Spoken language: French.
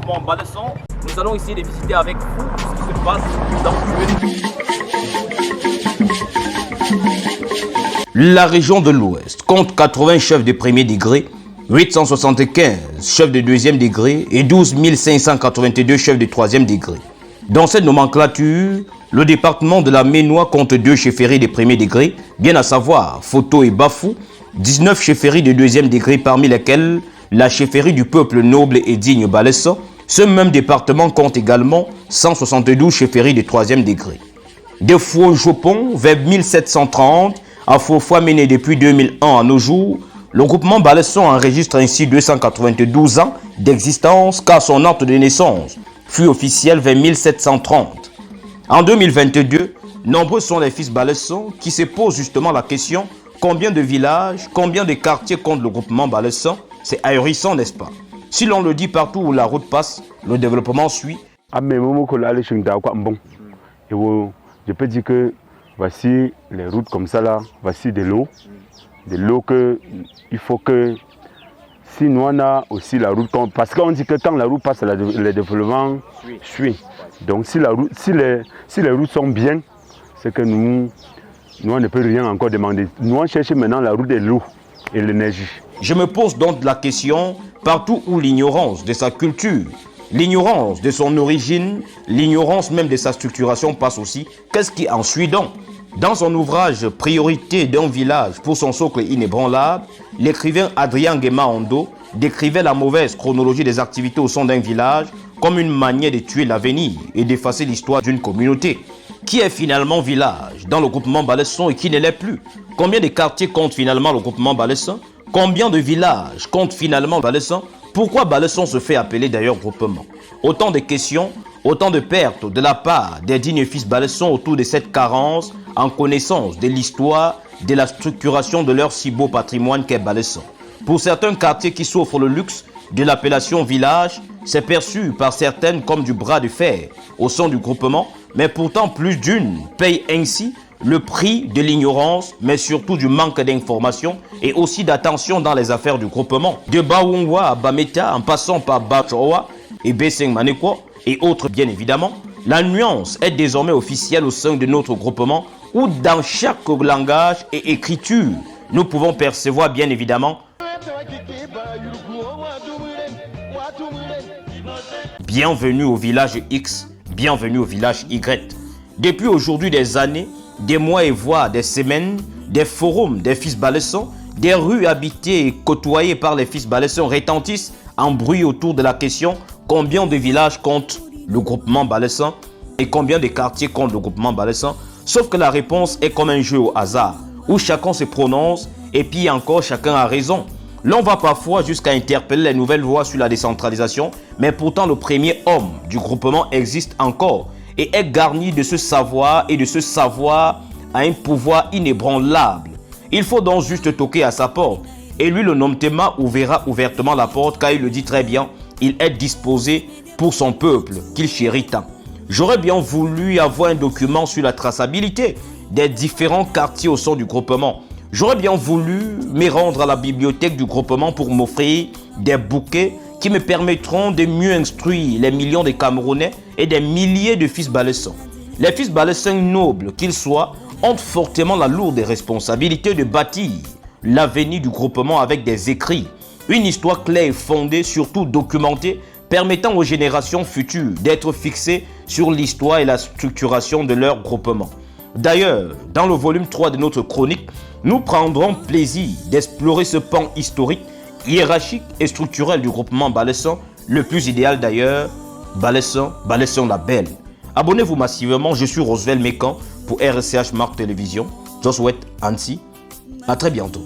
groupement Balesson. Nous allons essayer de visiter avec vous ce qui se passe dans La région de l'Ouest compte 80 chefs de premier degré, 875 chefs de deuxième degré et 12 582 chefs de troisième degré. Dans cette nomenclature, le département de la Ménois compte 2 chefferies de premier degré, bien à savoir Foto et Bafou, 19 chefferies de deuxième degré parmi lesquelles la chefferie du peuple noble et digne Balesson. Ce même département compte également 172 chefferies de troisième degré. De Fouo-Jopon vers 1730 à Fofo mené depuis 2001 à nos jours, le groupement Balesson enregistre ainsi 292 ans d'existence car son acte de naissance fut officiel vers 1730. En 2022, nombreux sont les fils Balesson qui se posent justement la question combien de villages, combien de quartiers compte le groupement Balesson. C'est ahurissant, n'est-ce pas? Si l'on le dit partout où la route passe, le développement suit. Je peux dire que voici les routes comme ça là, voici de l'eau que il faut que si nous on a aussi la route, parce qu'on dit que quand la route passe, le développement suit. Donc si les routes sont bien, c'est que nous on ne peut rien encore demander. Nous on cherche maintenant la route de l'eau et l'énergie. Je me pose donc la question, partout où l'ignorance de sa culture, l'ignorance de son origine, l'ignorance même de sa structuration passe aussi, qu'est-ce qui en suit donc? Dans son ouvrage « Priorité d'un village pour son socle inébranlable », l'écrivain Adrien Guéma Ondo décrivait la mauvaise chronologie des activités au sein d'un village comme une manière de tuer l'avenir et d'effacer l'histoire d'une communauté. Qui est finalement village dans le groupement Balesson et qui ne l'est plus? Combien de quartiers compte finalement le groupement Balesson? Combien de villages compte finalement Balesson? Pourquoi Balesson se fait appeler d'ailleurs groupement? Autant de questions, autant de pertes de la part des dignes fils Balesson autour de cette carence en connaissance de l'histoire, de la structuration de leur si beau patrimoine qu'est Balesson. Pour certains quartiers qui s'offrent le luxe de l'appellation village, c'est perçu par certaines comme du bras de fer au sein du groupement, mais pourtant plus d'une paye ainsi le prix de l'ignorance, mais surtout du manque d'information et aussi d'attention dans les affaires du groupement. De Baoungwa à Bameta, en passant par Bachowa et Beseng Manekwa et autres bien évidemment, la nuance est désormais officielle au sein de notre groupement où dans chaque langage et écriture, nous pouvons percevoir bien évidemment bienvenue au village X, bienvenue au village Y. Depuis aujourd'hui des années, des mois et voire des semaines, des forums des fils Balesson, des rues habitées et côtoyées par les fils Balesson retentissent en bruit autour de la question combien de villages compte le groupement Balesson et combien de quartiers compte le groupement Balesson. Sauf que la réponse est comme un jeu au hasard, où chacun se prononce et puis encore chacun a raison. L'on va parfois jusqu'à interpeller les nouvelles voies sur la décentralisation, mais pourtant le premier homme du groupement existe encore et est garni de ce savoir et de ce savoir a un pouvoir inébranlable. Il faut donc juste toquer à sa porte et lui le Nomtema ouvrira ouvertement la porte car il le dit très bien, il est disposé pour son peuple qu'il chérit tant. J'aurais bien voulu avoir un document sur la traçabilité des différents quartiers au sein du groupement. J'aurais bien voulu me rendre à la bibliothèque du groupement pour m'offrir des bouquets qui me permettront de mieux instruire les millions de Camerounais et des milliers de fils Balesson. Les fils Balesson nobles qu'ils soient ont fortement la lourde responsabilité de bâtir l'avenir du groupement avec des écrits, une histoire claire et fondée, surtout documentée, permettant aux générations futures d'être fixées sur l'histoire et la structuration de leur groupement. D'ailleurs, dans le volume 3 de notre chronique, nous prendrons plaisir d'explorer ce pan historique, hiérarchique et structurel du groupement Balesson, le plus idéal d'ailleurs, Balesson la Belle. Abonnez-vous massivement, je suis Roosevelt Mécan pour RCH Marc Télévision. Je souhaite Annecy. À très bientôt.